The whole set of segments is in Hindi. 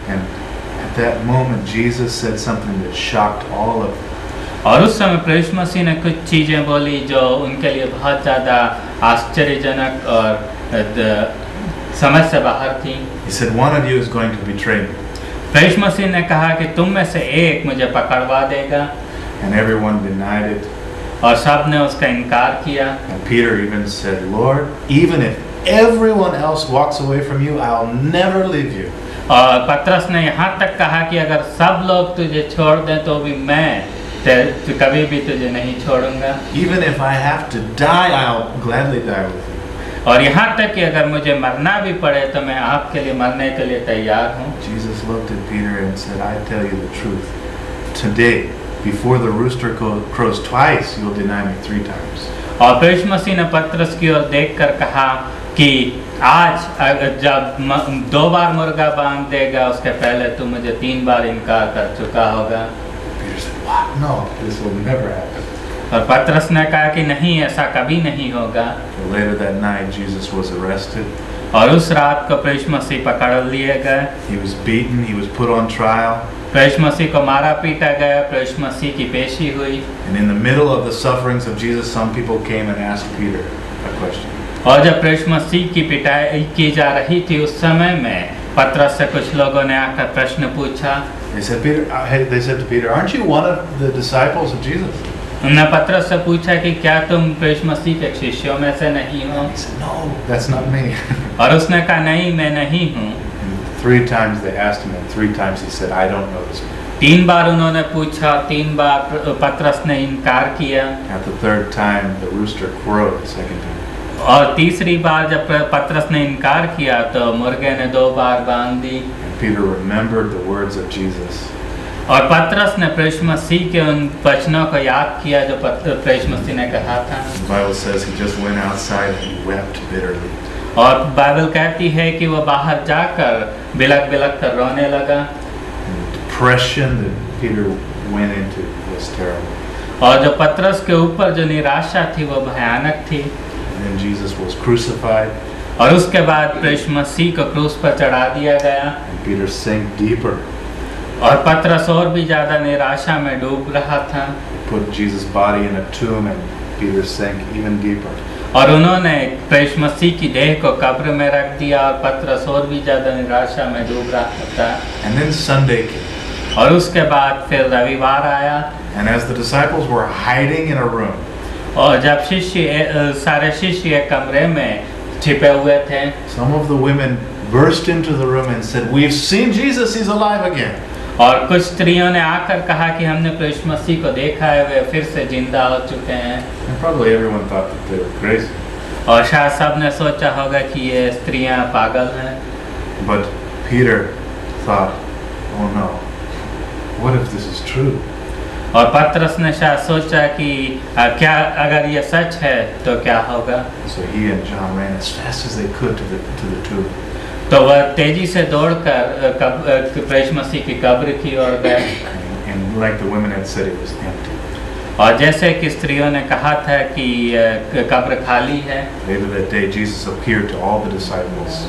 And at that moment, Jesus said something that shocked all of them. और उस समय प्रभु मसीह ने कुछ चीज़ें बोली जो उनके लिए बहुत ज़्यादा आश्चर्यजनक और समझ से बाहर थी। He said, one of you is going to betray me. प्रभु मसीह ने कहा कि तुम में से एक मुझे पकड़वा देगा। And everyone denied it. और सब ने उसका इनकार किया। And Peter even said, Lord, even if everyone else walks away from you, I'll never leave you. और पतरस ने यहाँ तक कहा कि अगर सब लोग तुझे छोड़ दें तो भी मैं कभी भी तुझे नहीं छोड़ूंगा। Even if I have to die, I'll gladly die with you. और यहाँ तक कि अगर मुझे मरना भी पड़े तो मैं आपके लिए मरने के लिए तैयार हूँ। Jesus looked at Peter and said, I tell you the truth. Today, before the rooster crows twice, you'll deny me 3 times. और प्रभु मसीह ने पतरस की ओर देखकर कहा कि आज जब 2 बार मुर्गा बांध देगा उसके पहले तू मुझे 3 बार इनकार कर चुका होगा। Peter said, what? No, this will never happen. और पतरस ने कहा कि नहीं, ऐसा कभी नहीं होगा। So later that night, Jesus was arrested. और उस रात को प्रभु मसीह पकड़ लिए गए। He was beaten. He was put on trial. प्रभु मसीह को मारा पीटा गया। प्रभु मसीह की पेशी हुई। And in the middle of the sufferings of Jesus, some people came and asked Peter a question. और जब प्रभु मसीह की पिटाई की जा रही थी उस समय में पतरस से कुछ लोगों ने आकर प्रश्न पूछा। They said to Peter, aren't you one of the disciples of Jesus? उन्होंने पतरस से पूछा कि क्या तुम प्रभु मसीह के शिष्यों में से नहीं हो? He said, no, that's not me. और उसने कहा नहीं, मैं नहीं हूँ। 3 times they asked him, and 3 times he said, I don't know this man. 3 बार उन्होंने पूछा, 3 बार पतरस ने इनकार किया। At the 3rd time, the rooster crowed the 2nd time. और तीसरी बार जब पतरस ने इनकार किया तो मुर्गे ने 2 बार बांध दी। And Peter remembered the words of Jesus. और पतरस ने प्रभु मसीह के उन वचनों को याद किया जो प्रभु मसीह ने कहा था। The Bible says he just went outside and he wept bitterly. और बाइबल कहती है कि वो बाहर जाकर बिलख बिलख कर रोने लगा। And the depression that Peter went into was terrible. और जो पतरस के ऊपर जो निराशा थी वो भयानक थी। And then Jesus was crucified. और उसके बाद प्रभु मसीह को क्रूस पर चढ़ा दिया गया। And Peter sank deeper. और पतरस और भी ज़्यादा निराशा में डूब रहा था। Put Jesus' body in a tomb and Peter sank even deeper. और उन्होंने प्रभु मसीह की देह को कब्र में रख दिया और पतरस और भी ज़्यादा निराशा में डूब रहा था। And then Sunday came. और उसके बाद फिर रविवार आया। And as the disciples were hiding in a room, और जब सारे शिष्य एक कमरे में छिपे हुए थे, some of the women burst into the room and said, we've seen Jesus, he's alive again. और कुछ स्त्रियों ने आकर कहा कि हमने प्रभु मसीह को देखा है, वे फिर से जिंदा हो चुके हैं। And probably everyone thought that they were crazy. और शायद सब ने सोचा होगा कि ये स्त्रियां पागल हैं। But Peter thought, oh no, what if this is true? और पतरस ने शायद सोचा कि क्या अगर ये सच है तो क्या होगा। So he and John ran as fast as they could to the tomb. तो वह तेजी से दौड़कर प्रभु मसीह की कब्र की ओर गए। And like the women had said, it was empty. और जैसे कि स्त्रियों ने कहा था कि कब्र खाली है। Later that day, Jesus appeared to all the disciples.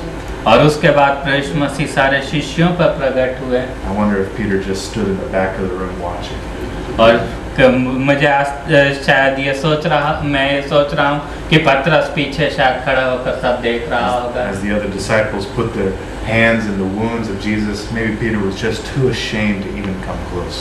और उसके बाद प्रभु मसीह सारे शिष्यों पर प्रकट हुए। I wonder if Peter just stood in the back of the room watching. और मुझे शायद मैं सोच रहा हूँ कि पतरस पीछे शायद खड़ा होकर सब देख रहा होगा। As the other disciples put their hands in the wounds of Jesus, maybe Peter was just too ashamed to even come close.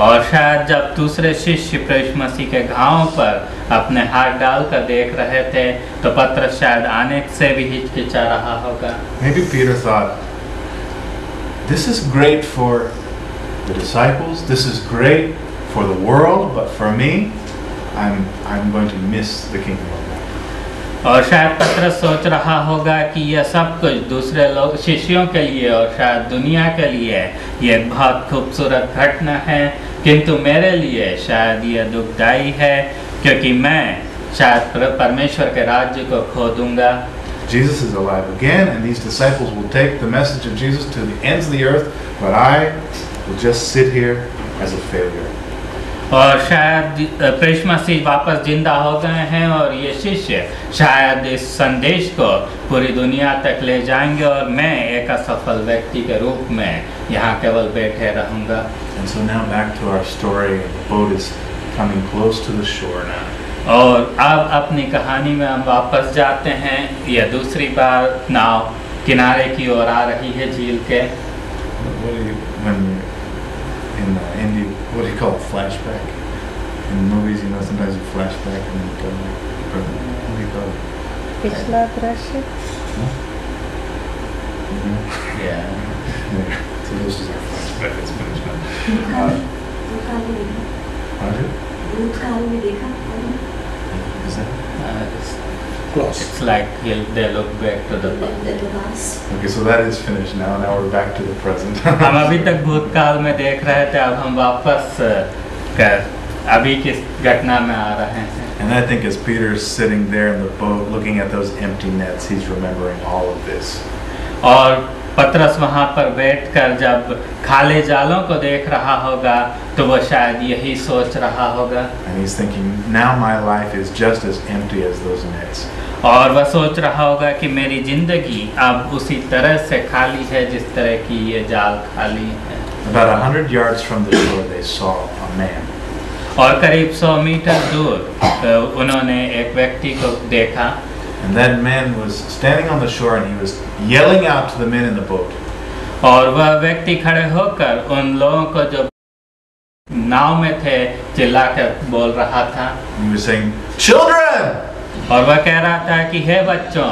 और शायद जब दूसरे शिष्य प्रभु मसीह के घावों पर अपने हाथ डालकर देख रहे थे तो पतरस शायद आने से भी हिचकिचा रहा होगा। Maybe Peter thought, this is great for the disciples, this is great for the world, but for me, I'm going to miss the kingdom of God. और शायद पतरस सोच रहा होगा कि यह सब कुछ दूसरे लोग शिष्यों के लिए और शायद दुनिया के लिए ये बहुत खूबसूरत घटना है, किंतु मेरे लिए शायद यह दुखदाई है क्योंकि मैं शायद परमेश्वर के राज्य को खो दूंगा। Jesus is alive again, and these disciples will take the message of Jesus to the ends of the earth, but I will just sit here as a failure. और शायद प्रभु मसीह वापस जिंदा हो गए हैं और ये शिष्य शायद इस संदेश को पूरी दुनिया तक ले जाएंगे और मैं एक असफल व्यक्ति के रूप में यहाँ केवल बैठे रहूँगा। And so now back to our story. The boat is coming close to the shore now. और अब अपनी कहानी में हम वापस जाते हैं। यह दूसरी बार नाव किनारे की ओर आ रही है झील के। What do you call it? Flashback? In movies, you know, sometimes you flashback and then you go like, what do you call it? पिछला दृश्य। Yeah. So this is our flashback. It's finished now. Is that? Close. It's like they look back to the past. Okay, so that is finished now. Now we're back to the present. हम अभी तक भूतकाल में देख रहे थे, अब हम वापस अभी की घटना में आ रहे हैं। And I think as Peter's sitting there in the boat looking at those empty nets, he's remembering all of this. और पतरस वहाँ पर बैठकर जब खाली जालों को देख रहा होगा तो वो शायद यही सोच रहा होगा। And he's thinking, now my life is just as empty as those nets. और वह सोच रहा होगा कि मेरी जिंदगी अब उसी तरह से खाली है जिस तरह की ये जाल खाली है। About 100 yards from the shore, they saw a man. और करीब 100 मीटर दूर उन्होंने एक व्यक्ति को देखा। And that man was standing on the shore and he was yelling out to the men in the boat. और वह व्यक्ति खड़े होकर उन लोगों को जो नाव में थे चिल्लाकर बोल रहा था। He was saying, "Children!" और वह कह रहा था कि हे बच्चों,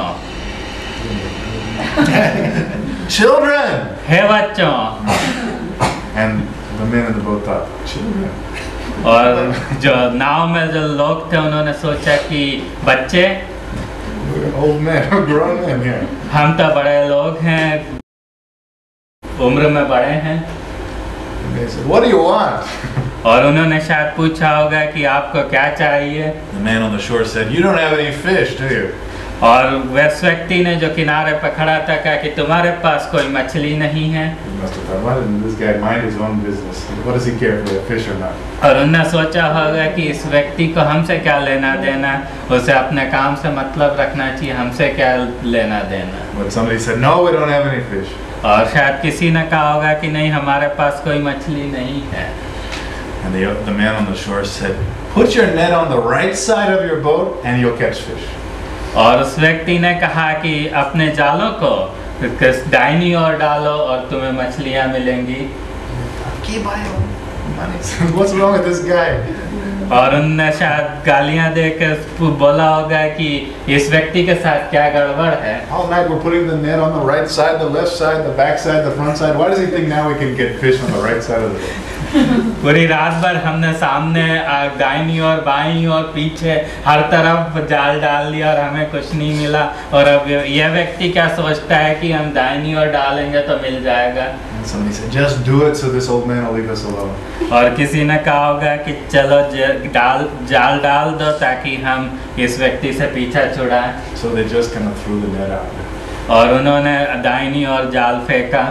"Children!" हे बच्चों। And the men in the boat thought, "Children." और जो नाव में जो लोग थे उन्होंने सोचा कि बच्चे, We're old men, we're grown men here. हम तो बड़े लोग हैं, उम्र में बड़े हैं। And they said, "What do you want?" और उन्होंने शायद पूछा होगा कि आपको क्या चाहिए। The man on the shore said, "You don't have any fish, do you?" और वह व्यक्ति ने जो किनारे पर खड़ा था कहा कि तुम्हारे पास कोई मछली नहीं है। He must have thought, why didn't this guy mind his own business? What does he care if we have fish or not? और उन्होंने सोचा होगा कि इस व्यक्ति को हमसे क्या लेना देना, उसे अपने काम से मतलब रखना चाहिए, हमसे क्या लेना देना। But somebody said, "No, we don't have any fish." और शायद किसी ने कहा होगा कि नहीं हमारे पास कोई मछली नहीं है। And the man on the shore said, "Put your net on the right side of your boat and you'll catch fish." और उस व्यक्ति ने कहा कि अपने जालों को दाहिनी ओर डालो और तुम्हें मछलियां मिलेंगी। What's wrong with this guy? और उनने शायद गालियां देकर बोला होगा कि इस व्यक्ति के साथ क्या गड़बड़ है। All night we're putting the net on the right side, the left side, the back side, the front side. Why does he think now we can get fish on the right side of the boat? पूरी रात भर हमने सामने दाहिनी और बाईं और पीछे हर तरफ जाल डाल लिया और हमें कुछ नहीं मिला। और अब यह व्यक्ति क्या सोचता है कि हम दाहिनी और डालेंगे तो मिल जाएगा। And somebody said, "Just do it so this old man will leave us alone." और किसी ने कहा होगा कि चलो जाल डाल दो ताकि हम इस व्यक्ति से पीछा छुड़ाएं। So they just kind of threw the net out. और उन्होंने दाहिनी और जाल फेंका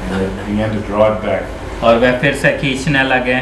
And they began to draw it back. और वह फिर से खींचने लगे।